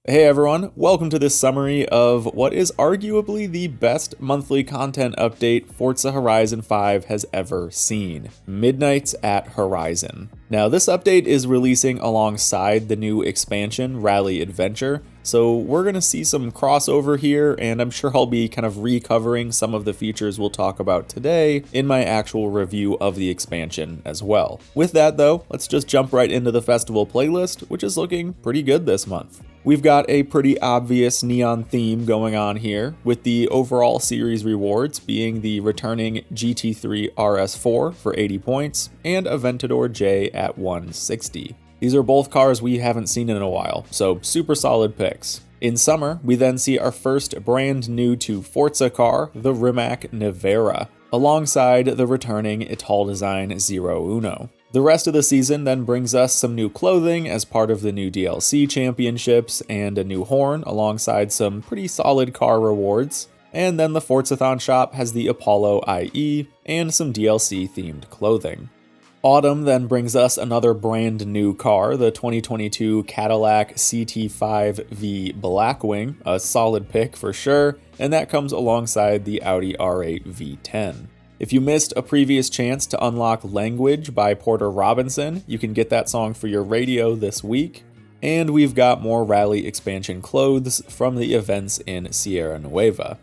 Hey everyone, welcome to this summary of what is arguably the best monthly content update Forza Horizon 5 has ever seen, Midnights at Horizon. Now this update is releasing alongside the new expansion, Rally Adventure, so we're going to see some crossover here, and I'm sure I'll be kind of recovering some of the features we'll talk about today in my actual review of the expansion as well. With that though, let's just jump right into the festival playlist, which is looking pretty good this month. We've got a pretty obvious neon theme going on here, with the overall series rewards being the returning GT3 RS4 for 80 points and Aventador J at 160. These are both cars we haven't seen in a while, so super solid picks. In summer, we then see our first brand new to Forza car, the Rimac Nevera, alongside the returning Italdesign Zero Uno. The rest of the season then brings us some new clothing as part of the new DLC championships and a new horn alongside some pretty solid car rewards. And then the Forzathon shop has the Apollo IE and some DLC themed clothing. Autumn then brings us another brand new car, the 2022 Cadillac CT5V Blackwing, a solid pick for sure, and that comes alongside the Audi R8 V10. If you missed a previous chance to unlock Language by Porter Robinson, you can get that song for your radio this week. And we've got more Rally expansion clothes from the events in Sierra Nueva.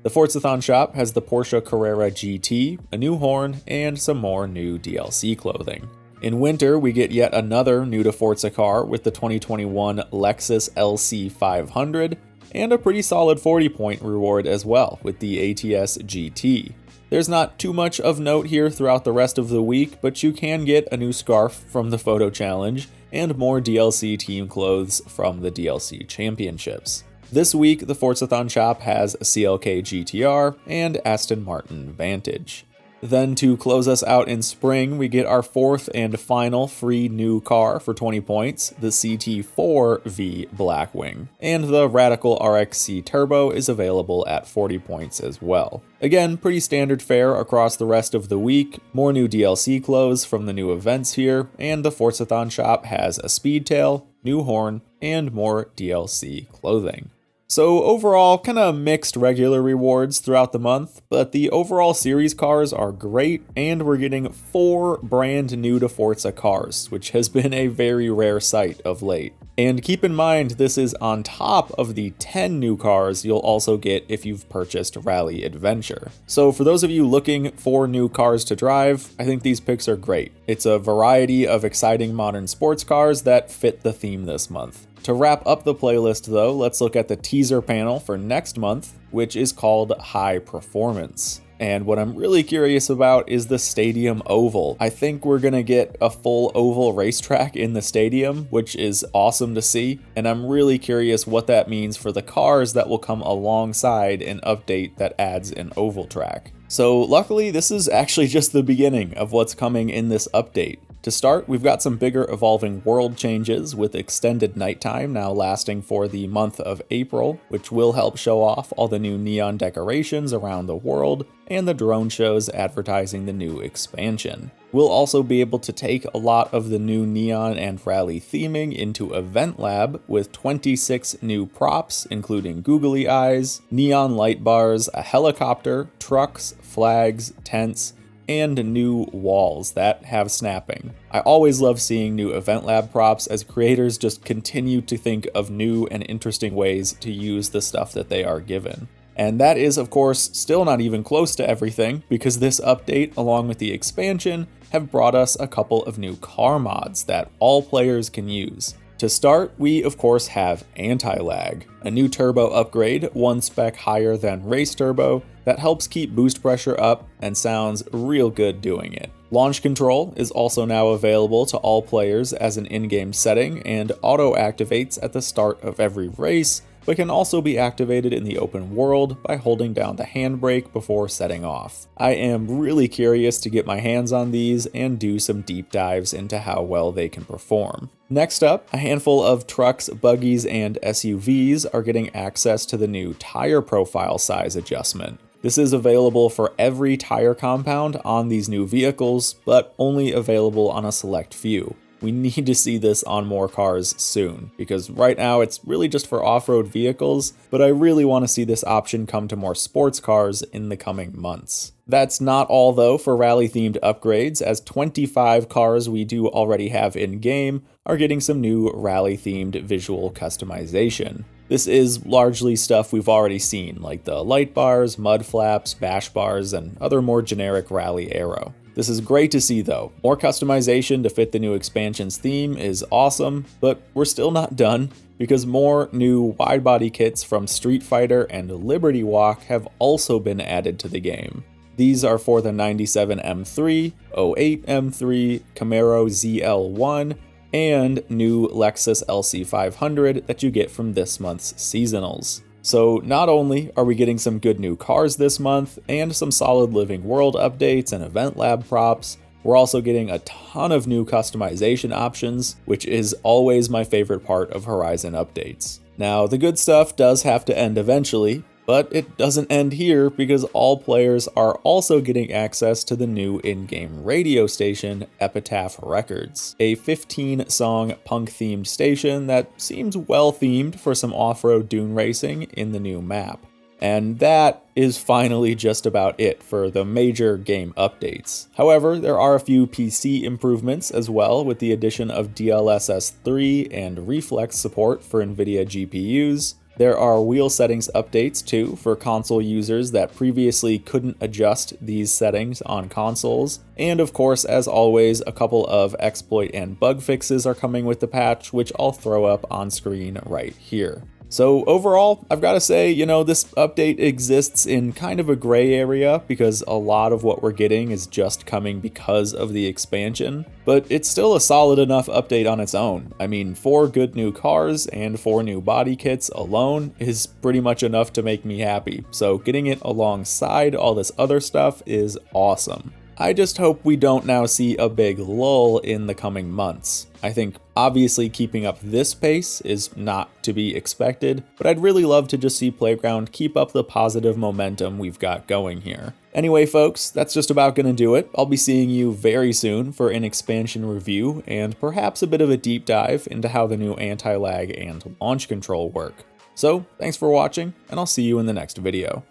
The Forzathon shop has the Porsche Carrera GT, a new horn, and some more new DLC clothing. In winter, we get yet another new to Forza car with the 2021 Lexus LC500, and a pretty solid 40-point reward as well with the ATS GT. There's not too much of note here throughout the rest of the week, but you can get a new scarf from the photo challenge and more DLC team clothes from the DLC championships. This week, the Forzathon shop has a CLK GTR and Aston Martin Vantage. Then to close us out in spring, we get our fourth and final free new car for 20 points, the CT4V Blackwing. And the Radical RXC Turbo is available at 40 points as well. Again, pretty standard fare across the rest of the week, more new DLC clothes from the new events here, and the Forzathon shop has a Speedtail, new horn, and more DLC clothing. So overall, kind of mixed regular rewards throughout the month, but the overall series cars are great, and we're getting 4 brand new to Forza cars, which has been a very rare sight of late. And keep in mind, this is on top of the 10 new cars you'll also get if you've purchased Rally Adventure. So for those of you looking for new cars to drive, I think these picks are great. It's a variety of exciting modern sports cars that fit the theme this month. To wrap up the playlist though, let's look at the teaser panel for next month, which is called High Performance. And what I'm really curious about is the stadium oval. I think we're gonna get a full oval racetrack in the stadium, which is awesome to see. And I'm really curious what that means for the cars that will come alongside an update that adds an oval track. So luckily, this is actually just the beginning of what's coming in this update. To start, we've got some bigger evolving world changes with extended nighttime now lasting for the month of April, which will help show off all the new neon decorations around the world and the drone shows advertising the new expansion. We'll also be able to take a lot of the new neon and rally theming into Event Lab with 26 new props, including googly eyes, neon light bars, a helicopter, trucks, flags, tents, and new walls that have snapping. I always love seeing new Event Lab props as creators just continue to think of new and interesting ways to use the stuff that they are given. And that is, of course, still not even close to everything, because this update, along with the expansion, have brought us a couple of new car mods that all players can use. To start, we of course have Anti-Lag, a new turbo upgrade, one spec higher than Race Turbo, that helps keep boost pressure up and sounds real good doing it. Launch control is also now available to all players as an in-game setting and auto-activates at the start of every race, but can also be activated in the open world by holding down the handbrake before setting off. I am really curious to get my hands on these and do some deep dives into how well they can perform. Next up, a handful of trucks, buggies, and SUVs are getting access to the new tire profile size adjustment. This is available for every tire compound on these new vehicles, but only available on a select few. We need to see this on more cars soon, because right now it's really just for off-road vehicles, but I really want to see this option come to more sports cars in the coming months. That's not all though for rally-themed upgrades, as 25 cars we do already have in-game are getting some new rally-themed visual customization. This is largely stuff we've already seen, like the light bars, mud flaps, bash bars, and other more generic rally aero. This is great to see though. More customization to fit the new expansion's theme is awesome, but we're still not done, because more new wide-body kits from Street Fighter and Liberty Walk have also been added to the game. These are for the 97 M3, 08 M3, Camaro ZL1, and new Lexus LC500 that you get from this month's seasonals. So not only are we getting some good new cars this month and some solid Living World updates and Event Lab props, we're also getting a ton of new customization options, which is always my favorite part of Horizon updates. Now, the good stuff does have to end eventually, but it doesn't end here, because all players are also getting access to the new in-game radio station, Epitaph Records, a 15-song punk-themed station that seems well-themed for some off-road dune racing in the new map. And that is finally just about it for the major game updates. However, there are a few PC improvements as well, with the addition of DLSS 3 and reflex support for NVIDIA GPUs. There are wheel settings updates too for console users that previously couldn't adjust these settings on consoles. And of course, as always, a couple of exploit and bug fixes are coming with the patch, which I'll throw up on screen right here. So overall, I've got to say, this update exists in kind of a gray area, because a lot of what we're getting is just coming because of the expansion, but it's still a solid enough update on its own. I mean, 4 good new cars and 4 new body kits alone is pretty much enough to make me happy, so getting it alongside all this other stuff is awesome. I just hope we don't now see a big lull in the coming months. I think obviously keeping up this pace is not to be expected, but I'd really love to just see Playground keep up the positive momentum we've got going here. Anyway folks, that's just about gonna do it. I'll be seeing you very soon for an expansion review and perhaps a bit of a deep dive into how the new anti-lag and launch control work. So thanks for watching, and I'll see you in the next video.